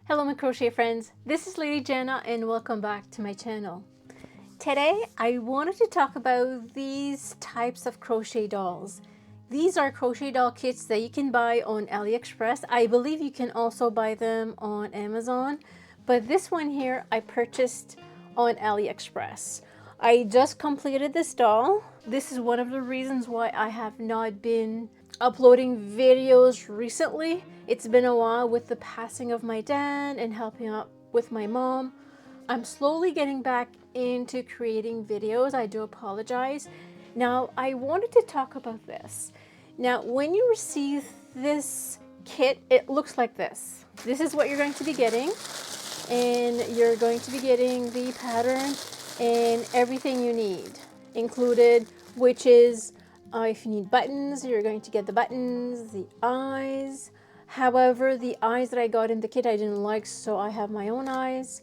Hello my crochet friends, this is Lady Jenna and welcome back to my channel. Today I wanted to talk about these types of crochet dolls. These are crochet doll kits that you can buy on Alliexpress. I believe you can also buy them on Amazon, but this one here I purchased on Alliexpress. I just completed this doll. This is one of the reasons why I have not been uploading videos recently. It's been a while with the passing of my dad and helping out with my mom. I'm slowly getting back into creating videos. I do apologize. Now, I wanted to talk about this. Now, when you receive this kit, it looks like this. This is what you're going to be getting. And you're going to be getting the pattern and everything you need included, which is if you need buttons, you're going to get the buttons, the eyes. However, the eyes that I got in the kit I didn't like, so I have my own eyes.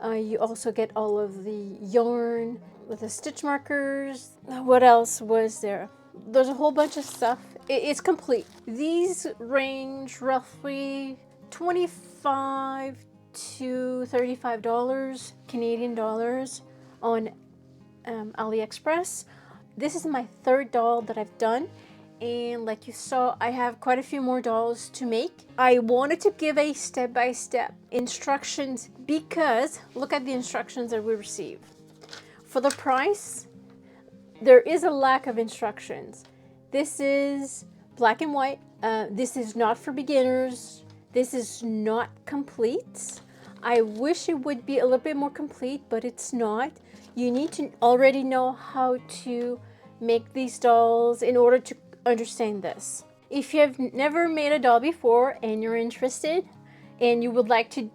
You also get all of the yarn with the stitch markers. What else was there? There's a whole bunch of stuff. It's complete. These range roughly $25 to $35 Canadian dollars on AliExpress. This is my third doll that I've done, and like you saw, I have quite a few more dolls to make. I wanted to give a step-by-step instructions because look at the instructions that we received. For the price, there is a lack of instructions. This is black and white. This is not for beginners. This is not complete. I wish it would be a little bit more complete, but it's not. You need to already know how to make these dolls in order to understand this. If you have never made a doll before and you're interested and you would like to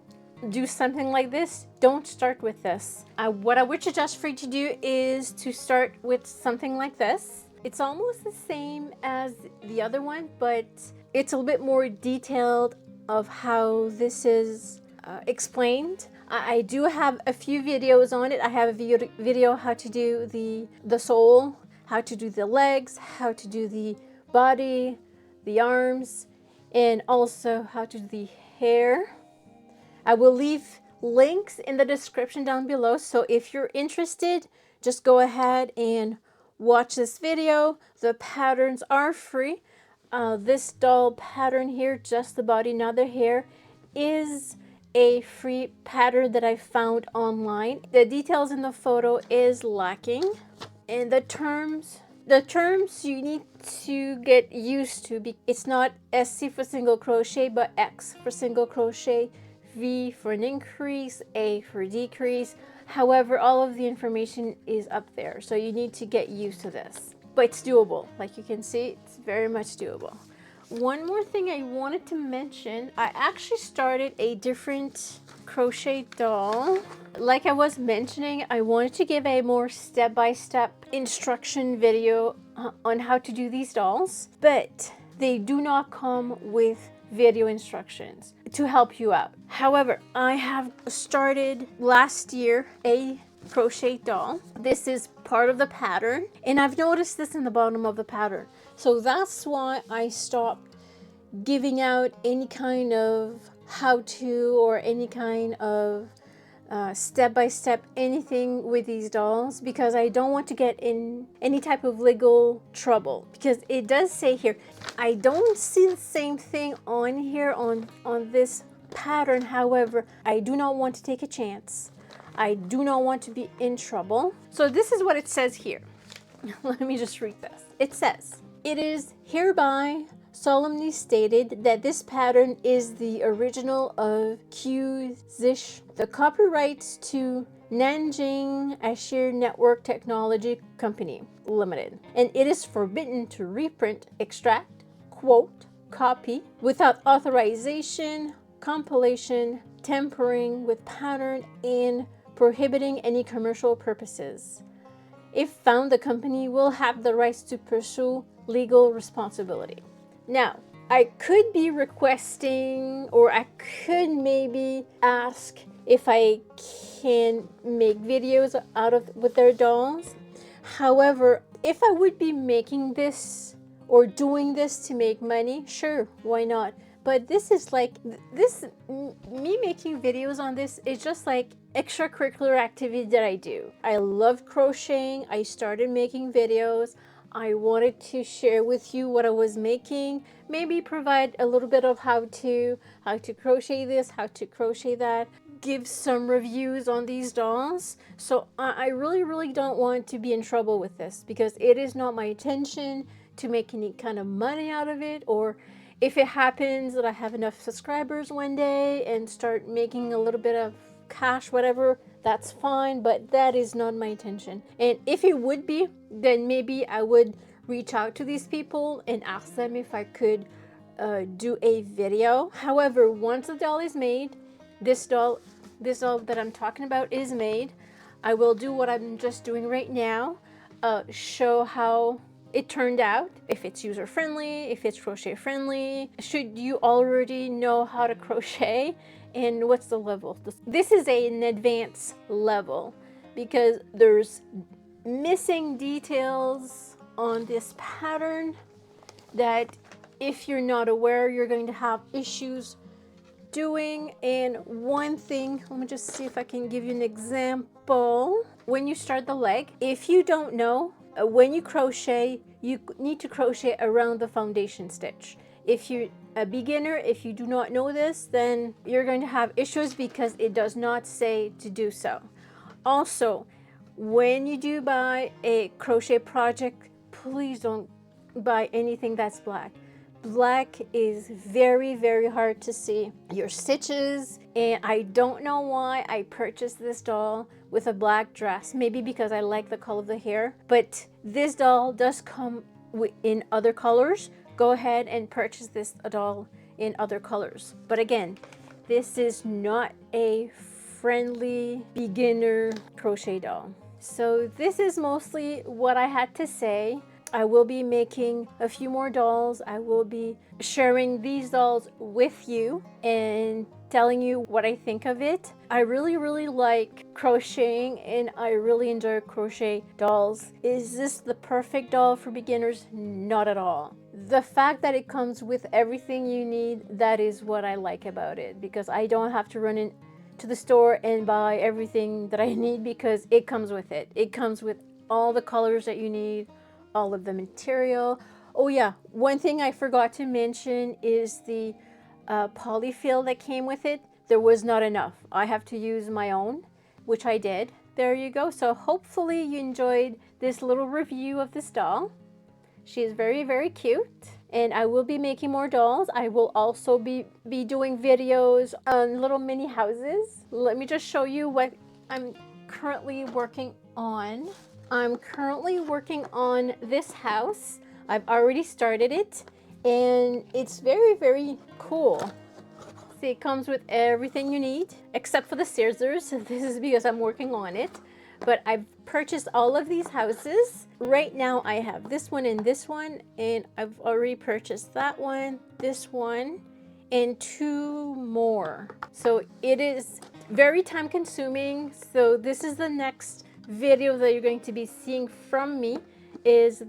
do something like this, don't start with this. What I would suggest for you to do is to start with something like this. It's almost the same as the other one, but it's a little bit more detailed of how this is explained. I do have a few videos on it. I have a video how to do the sole, how to do the legs, how to do the body, the arms, and also how to do the hair. I will leave links in the description down below, so if you're interested, just go ahead and watch this video. The patterns are free. This doll pattern here, just the body, not the hair, is a free pattern that I found online. The details in the photo is lacking, and the terms you need to get used to. It's not SC for single crochet, but X for single crochet, V for an increase, A for decrease. However, all of the information is up there, so you need to get used to this. But it's doable. Like you can see, it's very much doable. One more thing I wanted to mention, I actually started a different crochet doll. Like I was mentioning, I wanted to give a more step-by-step instruction video on how to do these dolls, but they do not come with video instructions to help you out. However, I have started last year a crochet doll. This is part of the pattern, and I've noticed this in the bottom of the pattern. So that's why I stopped giving out any kind of how-to or any kind of step-by-step anything with these dolls, because I don't want to get in any type of legal trouble, because it does say here, I don't see the same thing on here on this pattern. However, I do not want to take a chance. I do not want to be in trouble. So this is what it says here. Let me just read this. It says, "It is hereby solemnly stated that this pattern is the original of Q Zish, the copyrights to Nanjing Ashir Network Technology Company Limited, and it is forbidden to reprint, extract, quote, copy without authorization, compilation, tampering with pattern, and prohibiting any commercial purposes. If found, the company will have the rights to pursue legal responsibility." Now, I could be requesting, or I could maybe ask if I can make videos with their dolls. However, if I would be making this or doing this to make money, sure, why not? But this is like, me making videos on this is just like extracurricular activity that I do. I love crocheting. I started making videos. I wanted to share with you what I was making, maybe provide a little bit of how to crochet this, how to crochet that, give some reviews on these dolls. So I really don't want to be in trouble with this, because it is not my intention to make any kind of money out of it, or if it happens that I have enough subscribers one day and start making a little bit of cash, whatever, that's fine, but that is not my intention. And if it would be, then maybe I would reach out to these people and ask them if I could do a video. However, once the doll is made, this doll that I'm talking about is made, I will do what I'm just doing right now, show how it turned out, if it's user friendly, if it's crochet friendly, should you already know how to crochet, and what's the level. This is an advanced level because there's missing details on this pattern that if you're not aware, you're going to have issues doing. And one thing, let me just see if I can give you an example. When you start the leg, if you don't know, when you crochet, you need to crochet around the foundation stitch. If you're a beginner, if you do not know this, then you're going to have issues because it does not say to do so. Also, when you do buy a crochet project, please don't buy anything that's black. Black is very hard to see your stitches, and I don't know why I purchased this doll with a black dress. Maybe because I like the color of the hair, but this doll does come in other colors. Go ahead and purchase this doll in other colors. But again, this is not a friendly beginner crochet doll. So this is mostly what I had to say. I will be making a few more dolls. I will be sharing these dolls with you and telling you what I think of it. I really like crocheting, and I really enjoy crochet dolls. Is this the perfect doll for beginners? Not at all. The fact that it comes with everything you need, that is what I like about it, because I don't have to run into the store and buy everything that I need, because it comes with it. It comes with all the colors that you need, all of the material. Oh yeah, one thing I forgot to mention is the polyfill that came with it. There was not enough. I have to use my own, which I did. There you go. So hopefully you enjoyed this little review of this doll. She is very cute, and I will be making more dolls. I will also be doing videos on little mini houses. Let me just show you what I'm currently working on. I'm currently working on this house. I've already started it, and it's very cool. See, it comes with everything you need except for the scissors. This is because I'm working on it. But I've purchased all of these houses. Right now I have this one and this one, and I've already purchased that one, this one, and 2 more. So it is very time consuming. So this is the next video that you're going to be seeing from me, is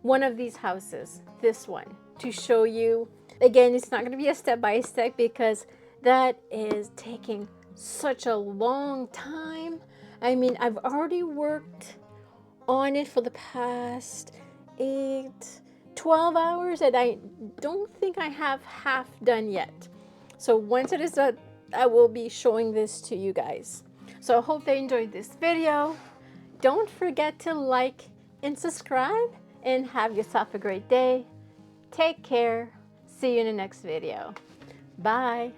one of these houses, this one, to show you. Again, it's not going to be a step-by-step because that is taking such a long time. I mean, I've already worked on it for the past 12 hours, and I don't think I have half done yet. So once it is done, I will be showing this to you guys. So I hope they enjoyed this video. Don't forget to like and subscribe, and have yourself a great day. Take care. See you in the next video. Bye.